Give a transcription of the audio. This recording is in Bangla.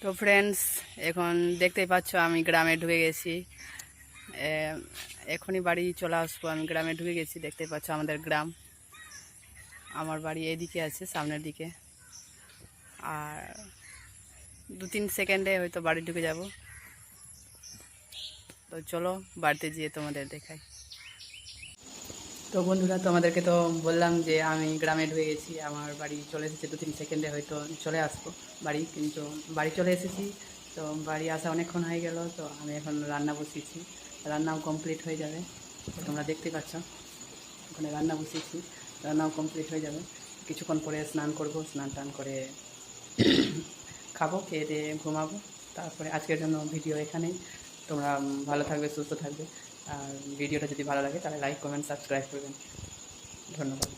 তো ফ্রেন্ডস, এখন দেখতেই পাচ্ছ আমি গ্রামে ঢুকে গেছি। এখনই বাড়ি চলে আসবো। আমি গ্রামে ঢুকে গেছি, দেখতেই পাচ্ছ আমাদের গ্রাম। আমার বাড়ি এইদিকে আছে, সামনের দিকে। আর 2-3 সেকেন্ডে হয়তো বাড়ি ঢুকে যাব। তো চলো বাড়িতে গিয়ে তোমাদের দেখাই। তো বন্ধুরা, তোমাদেরকে তো বললাম যে আমি গ্রামে ঢুকে গেছি, আমার বাড়ি চলে এসেছে। 2-3 সেকেন্ডে হয়তো চলে আসবো বাড়ি। কিন্তু বাড়ি চলে এসেছি, তো বাড়ি আসা অনেকক্ষণ হয়ে গেল। তো আমি এখন রান্না বসিয়েছি, রান্নাও কমপ্লিট হয়ে যাবে। তো তোমরা দেখতে পাচ্ছ ওখানে রান্না বসিয়েছি, রান্নাও কমপ্লিট হয়ে যাবে। কিছুক্ষণ পরে স্নান করব, স্নান টান করে খাবো, খেয়ে দিয়ে ঘুমাবো। তারপরে আজকের জন্য ভিডিও এখানেই। তোমরা ভালো থাকবে, সুস্থ থাকবে। আর ভিডিওটা যদি ভালো লাগে তাহলে লাইক, কমেন্ট, সাবস্ক্রাইব করবেন। ধন্যবাদ।